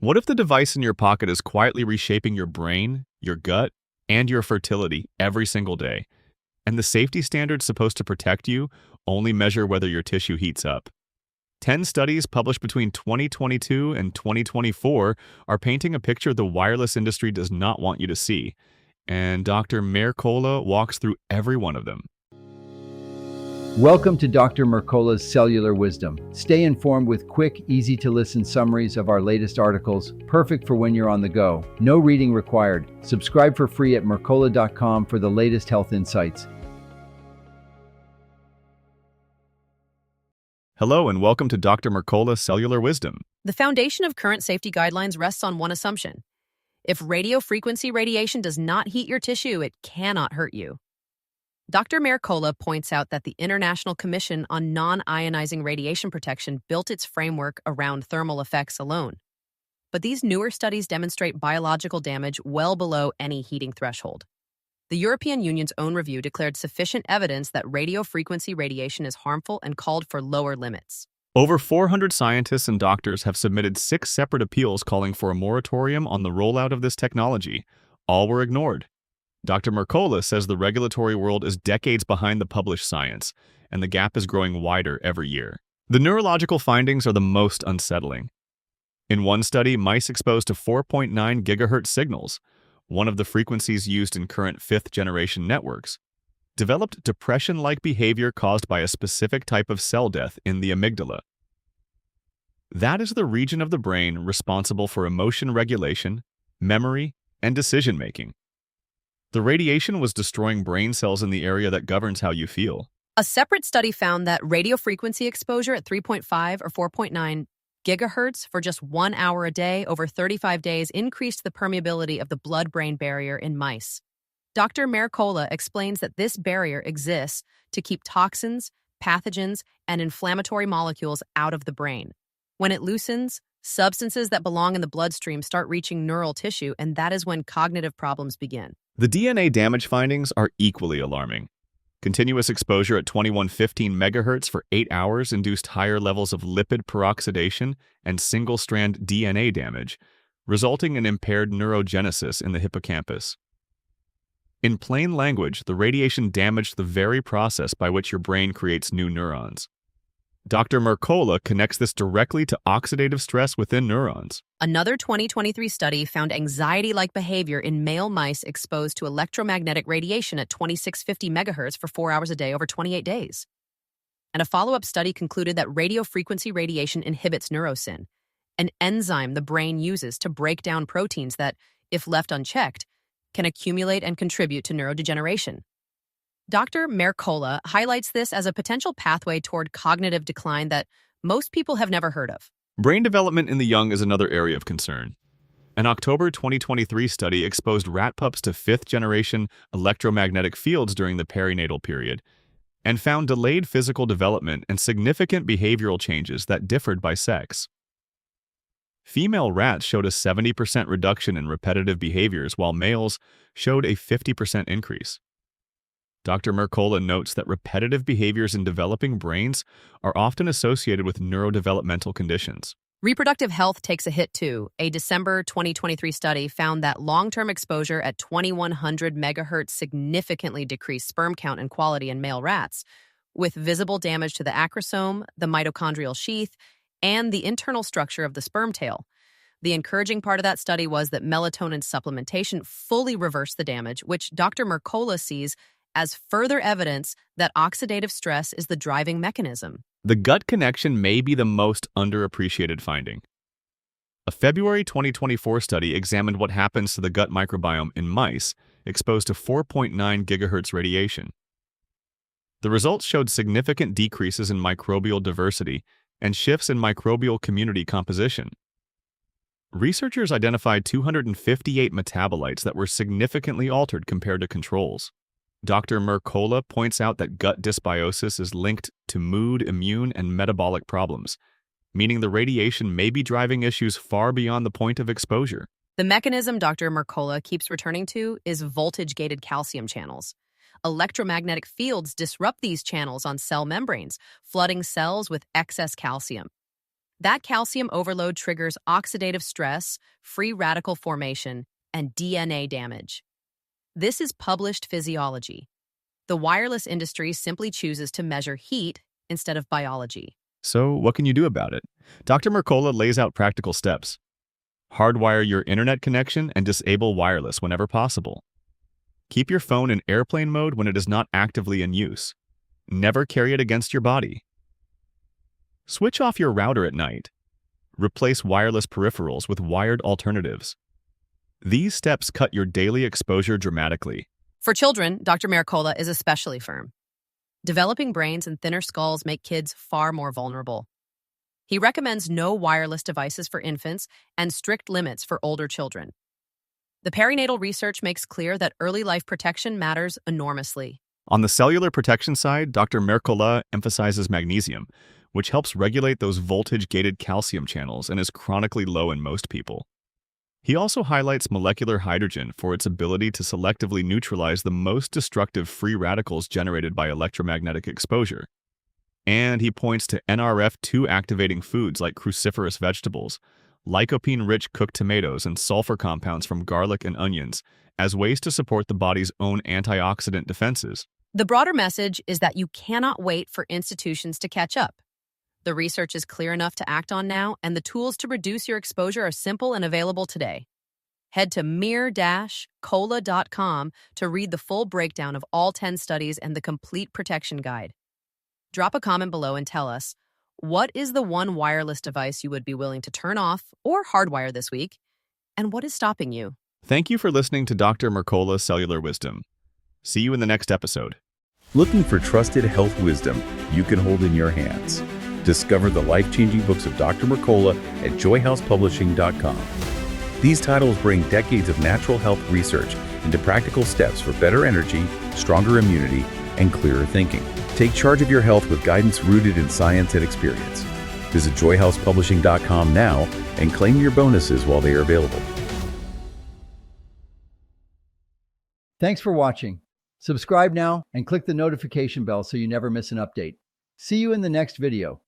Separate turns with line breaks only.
What if the device in your pocket is quietly reshaping your brain, your gut, and your fertility every single day, and the safety standards supposed to protect you only measure whether your tissue heats up? 10 studies published between 2022 and 2024 are painting a picture the wireless industry does not want you to see, and Dr. Mercola walks through every one of them.
Welcome to Dr. Mercola's Cellular Wisdom. Stay informed with quick, easy-to-listen summaries of our latest articles, perfect for when you're on the go. No reading required. Subscribe for free at mercola.com for the latest health insights.
Hello and welcome to Dr. Mercola's Cellular Wisdom.
The foundation of current safety guidelines rests on one assumption. If radiofrequency radiation does not heat your tissue, it cannot hurt you. Dr. Mercola points out that the International Commission on Non-Ionizing Radiation Protection built its framework around thermal effects alone. But these newer studies demonstrate biological damage well below any heating threshold. The European Union's own review declared sufficient evidence that radiofrequency radiation is harmful and called for lower limits.
Over 400 scientists and doctors have submitted 6 separate appeals calling for a moratorium on the rollout of this technology. All were ignored. Dr. Mercola says the regulatory world is decades behind the published science, and the gap is growing wider every year. The neurological findings are the most unsettling. In one study, mice exposed to 4.9 gigahertz signals, one of the frequencies used in current fifth-generation networks, developed depression-like behavior caused by a specific type of cell death in the amygdala. That is the region of the brain responsible for emotion regulation, memory, and decision-making. The radiation was destroying brain cells in the area that governs how you feel.
A separate study found that radiofrequency exposure at 3.5 or 4.9 gigahertz for just 1 hour a day over 35 days increased the permeability of the blood-brain barrier in mice. Dr. Mercola explains that this barrier exists to keep toxins, pathogens, and inflammatory molecules out of the brain. When it loosens, substances that belong in the bloodstream start reaching neural tissue, and that is when cognitive problems begin.
The DNA damage findings are equally alarming. Continuous exposure at 2115 megahertz for 8 hours induced higher levels of lipid peroxidation and single-strand DNA damage, resulting in impaired neurogenesis in the hippocampus. In plain language, the radiation damaged the very process by which your brain creates new neurons. Dr. Mercola connects this directly to oxidative stress within neurons.
Another 2023 study found anxiety-like behavior in male mice exposed to electromagnetic radiation at 2650 megahertz for 4 hours a day over 28 days. And a follow-up study concluded that radiofrequency radiation inhibits neurosin, an enzyme the brain uses to break down proteins that, if left unchecked, can accumulate and contribute to neurodegeneration. Dr. Mercola highlights this as a potential pathway toward cognitive decline that most people have never heard of.
Brain development in the young is another area of concern. An October 2023 study exposed rat pups to fifth-generation electromagnetic fields during the perinatal period and found delayed physical development and significant behavioral changes that differed by sex. Female rats showed a 70% reduction in repetitive behaviors, while males showed a 50% increase. Dr. Mercola notes that repetitive behaviors in developing brains are often associated with neurodevelopmental conditions.
Reproductive health takes a hit too. A December 2023 study found that long-term exposure at 2100 megahertz significantly decreased sperm count and quality in male rats, with visible damage to the acrosome, the mitochondrial sheath, and the internal structure of the sperm tail. The encouraging part of that study was that melatonin supplementation fully reversed the damage, which Dr. Mercola sees as further evidence that oxidative stress is the driving mechanism.
The gut connection may be the most underappreciated finding. A February 2024 study examined what happens to the gut microbiome in mice exposed to 4.9 gigahertz radiation. The results showed significant decreases in microbial diversity and shifts in microbial community composition. Researchers identified 258 metabolites that were significantly altered compared to controls. Dr. Mercola points out that gut dysbiosis is linked to mood, immune, and metabolic problems, meaning the radiation may be driving issues far beyond the point of exposure.
The mechanism Dr. Mercola keeps returning to is voltage-gated calcium channels. Electromagnetic fields disrupt these channels on cell membranes, flooding cells with excess calcium. That calcium overload triggers oxidative stress, free radical formation, and DNA damage. This is published physiology. The wireless industry simply chooses to measure heat instead of biology.
So, what can you do about it? Dr. Mercola lays out practical steps. Hardwire your internet connection and disable wireless whenever possible. Keep your phone in airplane mode when it is not actively in use. Never carry it against your body. Switch off your router at night. Replace wireless peripherals with wired alternatives. These steps cut your daily exposure dramatically.
For children, Dr. Mercola is especially firm. Developing brains and thinner skulls make kids far more vulnerable. He recommends no wireless devices for infants and strict limits for older children. The perinatal research makes clear that early life protection matters enormously.
On the cellular protection side, Dr. Mercola emphasizes magnesium, which helps regulate those voltage-gated calcium channels and is chronically low in most people. He also highlights molecular hydrogen for its ability to selectively neutralize the most destructive free radicals generated by electromagnetic exposure. And he points to NRF2 activating foods like cruciferous vegetables, lycopene-rich cooked tomatoes, and sulfur compounds from garlic and onions as ways to support the body's own antioxidant defenses.
The broader message is that you cannot wait for institutions to catch up. The research is clear enough to act on now, and the tools to reduce your exposure are simple and available today. Head to mir-cola.com to read the full breakdown of all 10 studies and the complete protection guide. Drop a comment below and tell us, what is the one wireless device you would be willing to turn off or hardwire this week? And what is stopping you?
Thank you for listening to Dr. Mercola's Cellular Wisdom. See you in the next episode.
Looking for trusted health wisdom you can hold in your hands? Discover the life-changing books of Dr. Mercola at joyhousepublishing.com. These titles bring decades of natural health research into practical steps for better energy, stronger immunity, and clearer thinking. Take charge of your health with guidance rooted in science and experience. Visit joyhousepublishing.com now and claim your bonuses while they are available.
Thanks for watching. Subscribe now and click the notification bell so you never miss an update. See you in the next video.